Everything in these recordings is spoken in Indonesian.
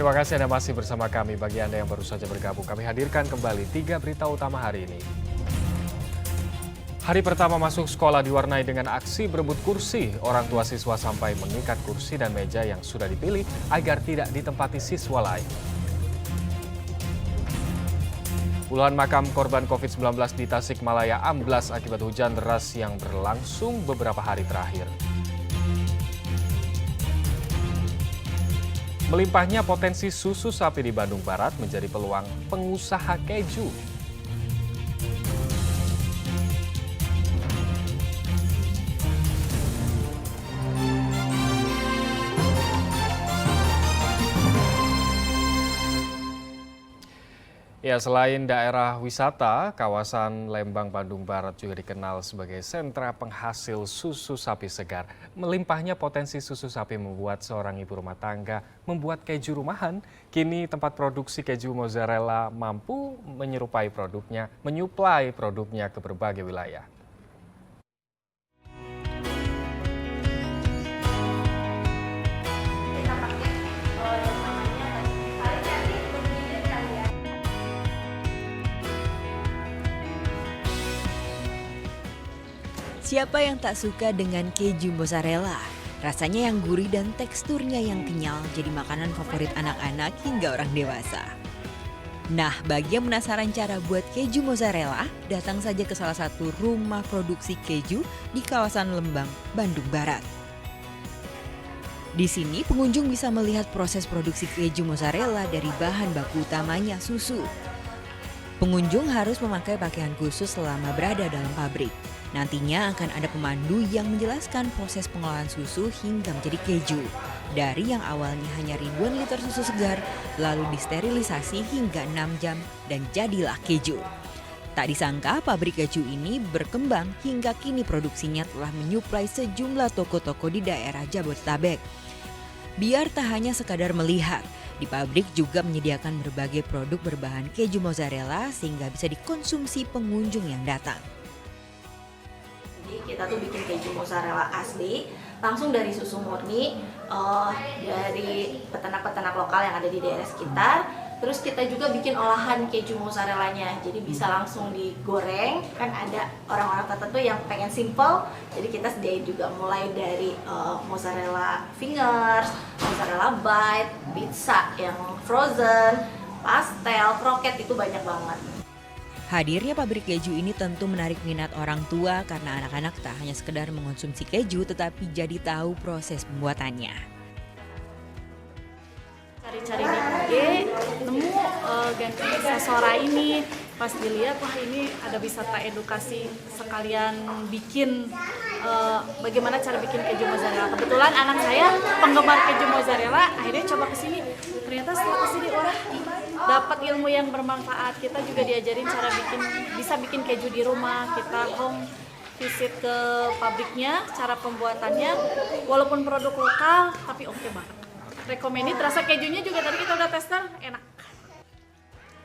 Terima kasih Anda masih bersama kami. Bagi Anda yang baru saja bergabung, kami hadirkan kembali 3 berita utama hari ini. Hari pertama masuk sekolah diwarnai dengan aksi berebut kursi. Orang tua siswa sampai mengikat kursi dan meja yang sudah dipilih agar tidak ditempati siswa lain. Puluhan makam korban COVID-19 di Tasikmalaya amblas akibat hujan deras yang berlangsung beberapa hari terakhir. Melimpahnya potensi susu sapi di Bandung Barat menjadi peluang pengusaha keju. Ya, selain daerah wisata, kawasan Lembang, Bandung Barat juga dikenal sebagai sentra penghasil susu sapi segar. Melimpahnya potensi susu sapi membuat seorang ibu rumah tangga membuat keju rumahan. Kini tempat produksi keju mozzarella mampu menyuplai produknya ke berbagai wilayah. Siapa yang tak suka dengan keju mozzarella? Rasanya yang gurih dan teksturnya yang kenyal jadi makanan favorit anak-anak hingga orang dewasa. Nah, bagi yang penasaran cara buat keju mozzarella, datang saja ke salah satu rumah produksi keju di kawasan Lembang, Bandung Barat. Di sini pengunjung bisa melihat proses produksi keju mozzarella dari bahan baku utamanya susu. Pengunjung harus memakai pakaian khusus selama berada dalam pabrik. Nantinya akan ada pemandu yang menjelaskan proses pengolahan susu hingga menjadi keju. Dari yang awalnya hanya ribuan liter susu segar, lalu disterilisasi hingga 6 jam dan jadilah keju. Tak disangka pabrik keju ini berkembang hingga kini produksinya telah menyuplai sejumlah toko-toko di daerah Jabodetabek. Biar tak hanya sekadar melihat, di pabrik juga menyediakan berbagai produk berbahan keju mozzarella sehingga bisa dikonsumsi pengunjung yang datang. Jadi kita tuh bikin keju mozzarella asli langsung dari susu murni dari peternak-peternak lokal yang ada di daerah sekitar. Terus kita juga bikin olahan keju mozzarellanya, jadi bisa langsung digoreng. Kan ada orang-orang tertentu yang pengen simple, jadi kita sediain juga mulai dari mozzarella fingers, mozzarella bite, pizza yang frozen, pastel, kroket, itu banyak banget. Hadirnya pabrik keju ini tentu menarik minat orang tua karena anak-anak tak hanya sekedar mengonsumsi keju tetapi jadi tahu proses pembuatannya. Cari-cari di IG, nemu ganti sasora ini, pas dilihat wah ini ada wisata edukasi sekalian bikin bagaimana cara bikin keju mozzarella. Kebetulan anak saya penggemar keju mozzarella, akhirnya coba kesini. Ternyata setelah kesini wah dapat ilmu yang bermanfaat. Kita juga diajarin cara bisa bikin keju di rumah. Kita home visit ke pabriknya, cara pembuatannya, walaupun produk lokal tapi oke banget. Recommended, rasa kejunya juga tadi kita udah tester, enak.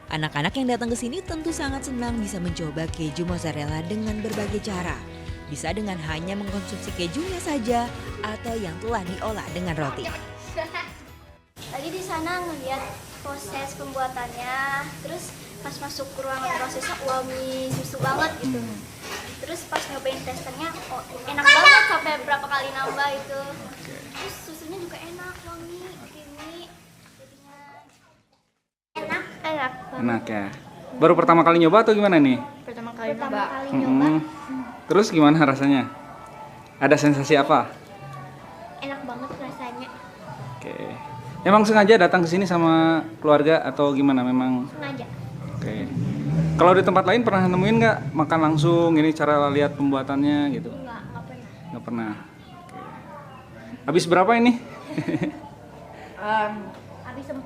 Anak-anak yang datang ke sini tentu sangat senang bisa mencoba keju mozzarella dengan berbagai cara. Bisa dengan hanya mengkonsumsi kejunya saja atau yang telah diolah dengan roti. Tadi di sana ngeliat proses pembuatannya, terus pas masuk ke ruangan prosesnya wangi susu banget gitu. Terus pas nyobain testernya, oh, enak banget sampai berapa kali nambah itu. Terus susunya juga enak, wangi, creamy, jadinya enak banget. Enak ya. Baru pertama kali nyoba atau gimana nih? Pertama kali nyoba. Terus gimana rasanya? Ada sensasi apa? Enak banget rasanya. Oke. Emang sengaja datang ke sini sama keluarga atau gimana? Memang Sengaja. Oke. Kalau di tempat lain pernah nemuin nggak makan langsung ini cara lihat pembuatannya gitu? Nggak pernah. Nggak pernah. Oke. Habis berapa ini? Habis 4.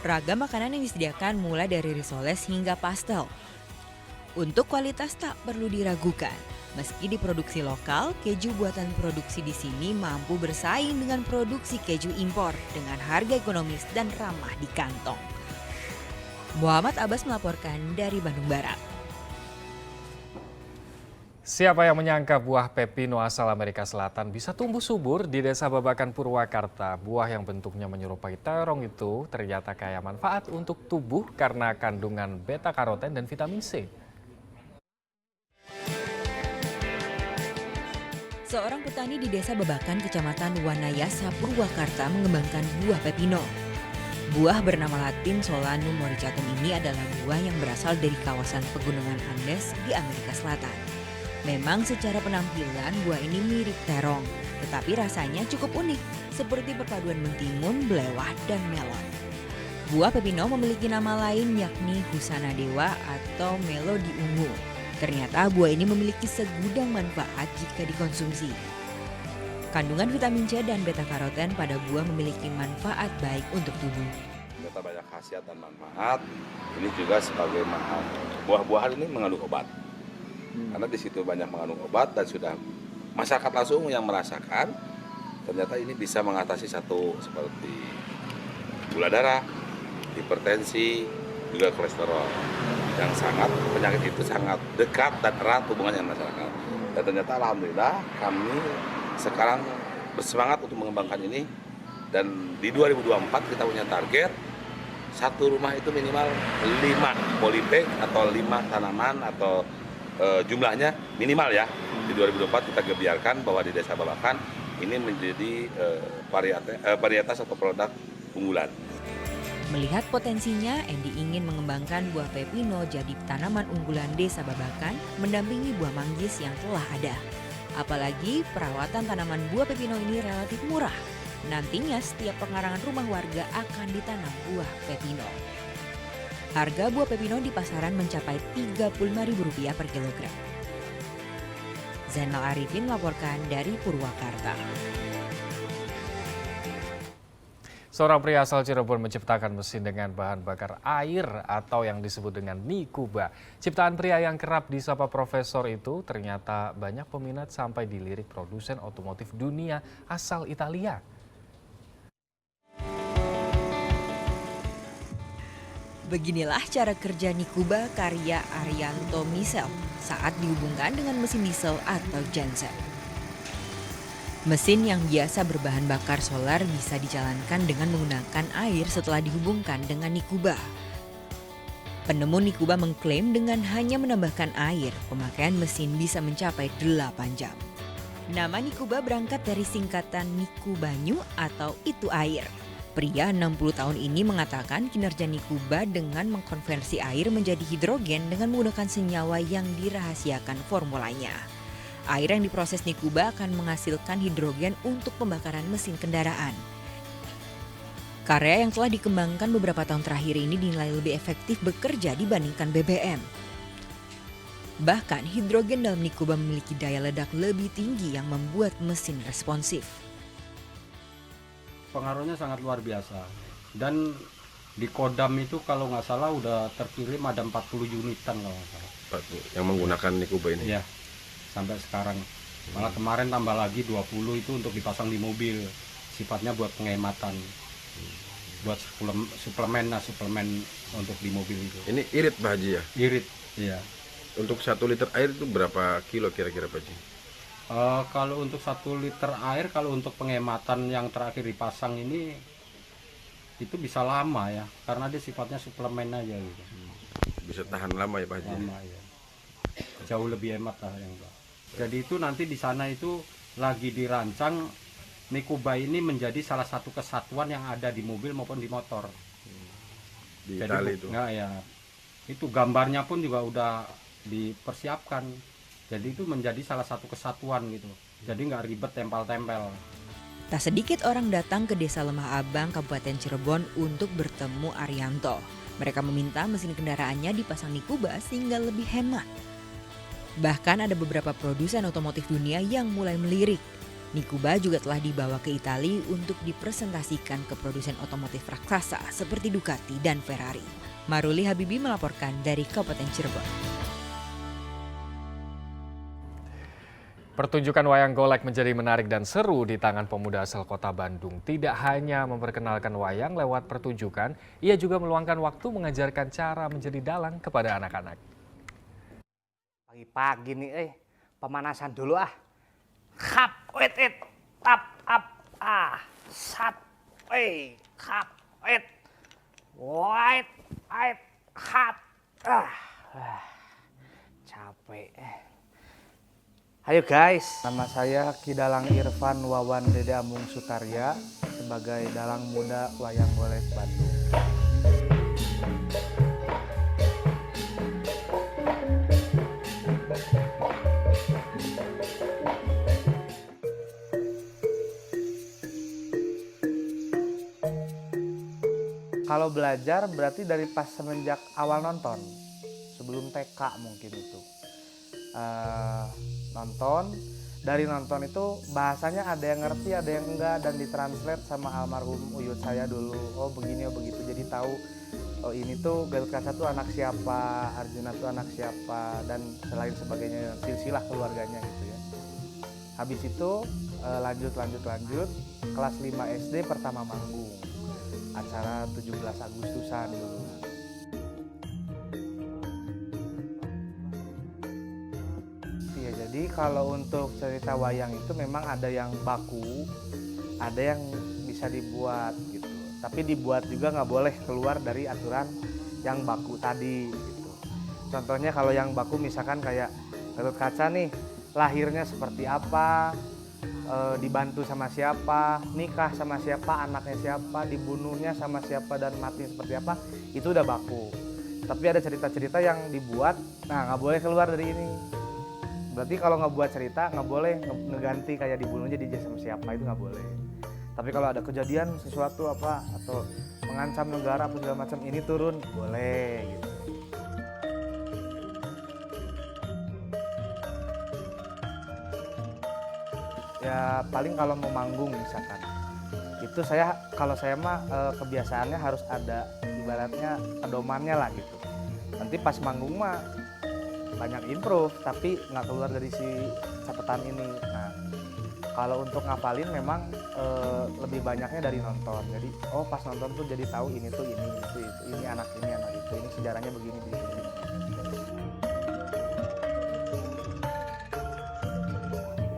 Ragam makanan yang disediakan mulai dari risoles hingga pastel. Untuk kualitas tak perlu diragukan. Meski diproduksi lokal, keju buatan produksi di sini mampu bersaing dengan produksi keju impor dengan harga ekonomis dan ramah di kantong. Muhammad Abbas melaporkan dari Bandung Barat. Siapa yang menyangka buah pepino asal Amerika Selatan bisa tumbuh subur di Desa Babakan, Purwakarta. Buah yang bentuknya menyerupai terong itu ternyata kaya manfaat untuk tubuh karena kandungan beta karoten dan vitamin C. Seorang petani di Desa Babakan, Kecamatan Wanayasa, Purwakarta mengembangkan buah pepino. Buah bernama Latin Solanum moricatum ini adalah buah yang berasal dari kawasan pegunungan Andes di Amerika Selatan. Memang secara penampilan buah ini mirip terong, tetapi rasanya cukup unik, seperti perpaduan mentimun, belewah, dan melon. Buah pepino memiliki nama lain yakni Husana Dewa atau Melodi Ungu. Ternyata buah ini memiliki segudang manfaat jika dikonsumsi. Kandungan vitamin C dan beta karoten pada buah memiliki manfaat baik untuk tubuh. Ternyata banyak khasiat dan manfaat. Ini juga sebagai buah-buahan ini mengandung obat. Karena di situ banyak mengandung obat dan sudah masyarakat langsung yang merasakan ternyata ini bisa mengatasi satu seperti gula darah, hipertensi, juga kolesterol yang sangat penyakit itu sangat dekat dan erat hubungannya dengan masyarakat. Dan ternyata alhamdulillah kami sekarang bersemangat untuk mengembangkan ini dan di 2024 kita punya target satu rumah itu minimal 5 polybag atau 5 tanaman atau jumlahnya minimal ya. Di 2024 kita biarkan bahwa di Desa Babakan ini menjadi varietas atau produk unggulan. Melihat potensinya, Endi ingin mengembangkan buah pepino jadi tanaman unggulan Desa Babakan mendampingi buah manggis yang telah ada. Apalagi perawatan tanaman buah pepino ini relatif murah. Nantinya setiap pengarangan rumah warga akan ditanam buah pepino. Harga buah pepino di pasaran mencapai Rp35.000 per kilogram. Zainal Arifin melaporkan dari Purwakarta. Seorang pria asal Cirebon menciptakan mesin dengan bahan bakar air atau yang disebut dengan Nikuba. Ciptaan pria yang kerap disapa profesor itu ternyata banyak peminat sampai dilirik produsen otomotif dunia asal Italia. Beginilah cara kerja Nikuba karya Arianto Misel saat dihubungkan dengan mesin diesel atau genset. Mesin yang biasa berbahan bakar solar bisa dijalankan dengan menggunakan air setelah dihubungkan dengan Nikuba. Penemu Nikuba mengklaim dengan hanya menambahkan air, pemakaian mesin bisa mencapai 8 jam. Nama Nikuba berangkat dari singkatan Niku Banyu atau itu air. Pria 60 tahun ini mengatakan kinerja Nikuba dengan mengkonversi air menjadi hidrogen dengan menggunakan senyawa yang dirahasiakan formulanya. Air yang diproses Nikuba akan menghasilkan hidrogen untuk pembakaran mesin kendaraan. Karya yang telah dikembangkan beberapa tahun terakhir ini dinilai lebih efektif bekerja dibandingkan BBM. Bahkan hidrogen dalam Nikuba memiliki daya ledak lebih tinggi yang membuat mesin responsif. Pengaruhnya sangat luar biasa. Dan di Kodam itu kalau nggak salah udah terkirim ada 40 unitan kalau nggak salah. Yang menggunakan Nikuba ini? Iya, sampai sekarang. Malah kemarin tambah lagi 20 itu untuk dipasang di mobil. Sifatnya buat penghematan. Buat suplemen untuk di mobil itu. Ini irit Pak Haji ya? Irit, iya. Untuk 1 liter air itu berapa kilo kira-kira Pak Haji? Kalau untuk 1 liter air, kalau untuk penghematan yang terakhir dipasang ini itu bisa lama ya, karena dia sifatnya suplemen aja gitu. Bisa tahan lama ya Pak Haji? Lama ya, jauh lebih hemat lah yang Pak. Jadi itu nanti di sana itu lagi dirancang Nikuba ini menjadi salah satu kesatuan yang ada di mobil maupun di motor. Di Jadi Itali itu? Nah ya, itu gambarnya pun juga udah dipersiapkan. Jadi itu menjadi salah satu kesatuan gitu. Jadi nggak ribet tempel-tempel. Tak sedikit orang datang ke Desa Lemah Abang, Kabupaten Cirebon untuk bertemu Arianto. Mereka meminta mesin kendaraannya dipasang Nikuba sehingga lebih hemat. Bahkan ada beberapa produsen otomotif dunia yang mulai melirik. Nikuba juga telah dibawa ke Italia untuk dipresentasikan ke produsen otomotif raksasa seperti Ducati dan Ferrari. Maruli Habibi melaporkan dari Kabupaten Cirebon. Pertunjukan wayang golek menjadi menarik dan seru di tangan pemuda asal kota Bandung. Tidak hanya memperkenalkan wayang lewat pertunjukan, ia juga meluangkan waktu mengajarkan cara menjadi dalang kepada anak-anak. Pagi-pagi nih, pemanasan dulu ah. Hap, wait, tap, up, sat, hap, wait, white, hap, capek. Ayo guys, nama saya Ki Dalang Irfan Wawan Dede Amung Sutarya sebagai Dalang Muda Wayang Golek Bandung. Kalau belajar berarti dari pas semenjak awal nonton, sebelum TK mungkin itu. Dari nonton itu bahasanya ada yang ngerti, ada yang enggak, dan ditranslate sama almarhum uyut saya dulu. Oh begini, oh begitu, jadi tahu oh ini tuh Gatot Kaca tuh anak siapa, Arjuna tuh anak siapa, dan selain sebagainya, silsilah keluarganya gitu ya. Habis itu lanjut, kelas 5 SD pertama manggung. Acara 17 Agustusan dulu. Iya, jadi kalau untuk cerita wayang itu memang ada yang baku, ada yang bisa dibuat gitu. Tapi dibuat juga nggak boleh keluar dari aturan yang baku tadi gitu. Contohnya kalau yang baku misalkan kayak Gatot Kaca nih, lahirnya seperti apa, dibantu sama siapa, nikah sama siapa, anaknya siapa, dibunuhnya sama siapa, dan mati seperti apa, itu udah baku. Tapi ada cerita-cerita yang dibuat, nah nggak boleh keluar dari ini. Berarti kalau nggak buat cerita, nggak boleh ngeganti kayak dibunuhnya di sama siapa, itu nggak boleh. Tapi kalau ada kejadian sesuatu apa, atau mengancam negara apa segala macam, ini turun, boleh gitu. Ya paling kalau mau manggung misalkan, itu kalau saya mah kebiasaannya harus ada ibaratnya pedomannya lah gitu. Nanti pas manggung mah banyak improve tapi nggak keluar dari si catatan ini. Nah kalau untuk ngapalin memang lebih banyaknya dari nonton. Jadi oh pas nonton tuh jadi tahu ini tuh ini anak itu, ini sejarahnya begini.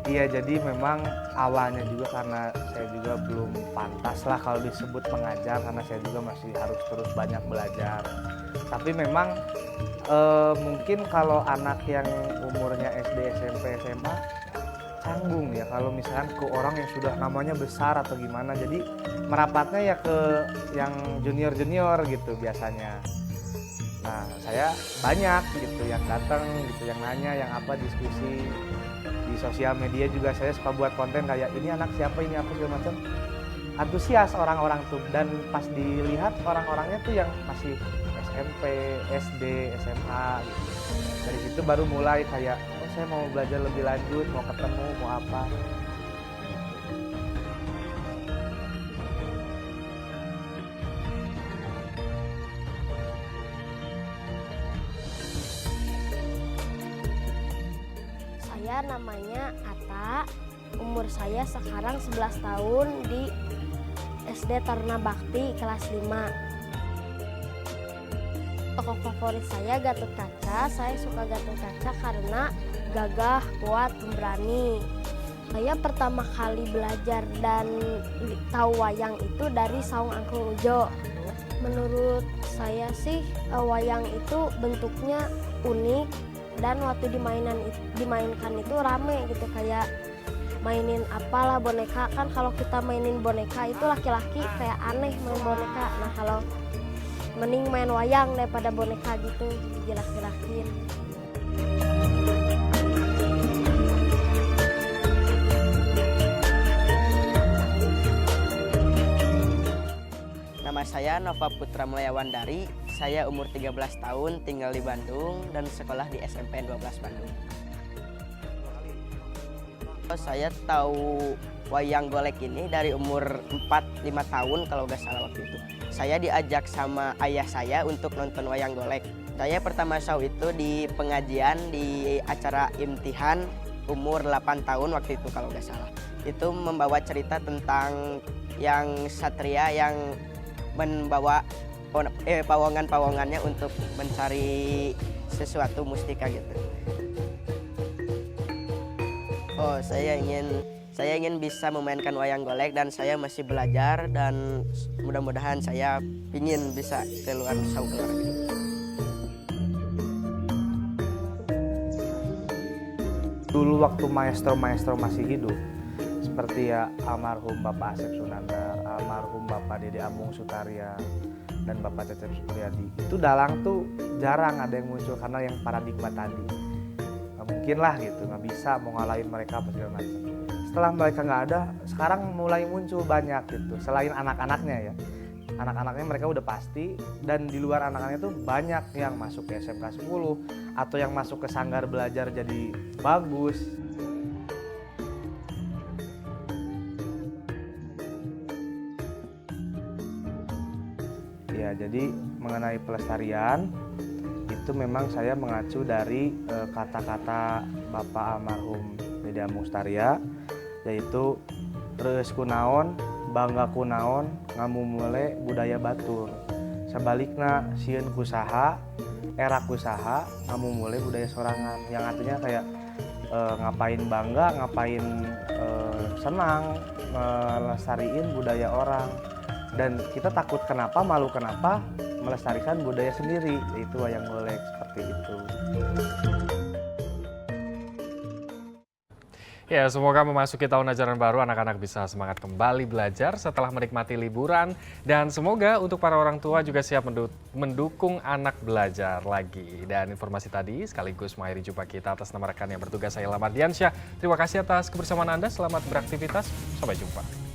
Iya, jadi memang awalnya juga karena saya juga belum pantas lah kalau disebut pengajar, karena saya juga masih harus terus banyak belajar. Tapi memang mungkin kalau anak yang umurnya SD, SMP, SMA canggung ya kalau misalkan ke orang yang sudah namanya besar atau gimana. Jadi merapatnya ya ke yang junior gitu biasanya. Nah saya banyak gitu yang datang gitu, yang nanya, yang apa diskusi. Di sosial media juga saya suka buat konten kayak ini anak siapa, ini apa segala macam. Antusias orang-orang tuh, dan pas dilihat orang-orangnya tuh yang masih SMP, SD, SMA gitu. Dari situ baru mulai kayak oh saya mau belajar lebih lanjut, mau ketemu, mau apa. Saya namanya Ata, umur saya sekarang 11 tahun di SD Taruna Bakti kelas 5. Tokoh favorit saya Gatot Kaca. Saya suka Gatot Kaca karena gagah, kuat, pemberani. Saya pertama kali belajar dan tahu wayang itu dari Saung Angklung Ujo. Menurut saya sih wayang itu bentuknya unik. Dan waktu dimainkan itu rame gitu, kayak mainin apalah boneka. Kan kalau kita mainin boneka itu laki-laki kayak aneh main boneka. Nah kalau mending main wayang daripada boneka gitu, dilaki-lakin. Nama saya Nova Putra Melayawandari. Saya umur 13 tahun, tinggal di Bandung dan sekolah di SMP 12 Bandung. Saya tahu wayang golek ini dari umur 4-5 tahun kalau nggak salah waktu itu. Saya diajak sama ayah saya untuk nonton wayang golek. Saya pertama tahu itu di pengajian di acara imtihan umur 8 tahun waktu itu kalau nggak salah. Itu membawa cerita tentang yang satria yang membawa pawongan-pawongannya untuk mencari sesuatu mustika gitu. Oh, saya ingin bisa memainkan wayang golek dan saya masih belajar dan mudah-mudahan saya ingin bisa keluar keluar. Dulu waktu maestro-maestro masih hidup, seperti ya almarhum Bapak Asep Sunandar, almarhum Bapak Dede Amung Sutarya, dan Bapak Cecep Supriyadi, itu dalang tuh jarang ada yang muncul karena yang paradigma tadi. Nggak mungkin lah gitu, nggak bisa mau ngalahin mereka apa segala macam. Setelah mereka nggak ada, sekarang mulai muncul banyak gitu. Selain anak-anaknya ya, anak-anaknya mereka udah pasti, dan di luar anak-anaknya tuh banyak yang masuk ke SMK 10 atau yang masuk ke sanggar belajar jadi bagus. Ya, jadi mengenai pelestarian itu memang saya mengacu dari kata-kata Bapak almarhum Dede Amung Sutarya, yaitu reus kunaon, bangga kunaon, ngamumule budaya batur. Sebaliknya sieun kusaha, era kusaha, ngamumule budaya sorangan. Yang artinya kayak ngapain bangga, ngapain senang, melestariin budaya orang. Dan kita takut kenapa, malu kenapa melestarikan budaya sendiri, yaitu wayang golek seperti itu. Ya, semoga memasuki tahun ajaran baru anak-anak bisa semangat kembali belajar setelah menikmati liburan. Dan semoga untuk para orang tua juga siap mendukung anak belajar lagi. Dan informasi tadi sekaligus mengakhiri jumpa kita. Atas nama rekan yang bertugas, saya Lamar Diansyah. Terima kasih atas kebersamaan Anda, selamat beraktivitas, sampai jumpa.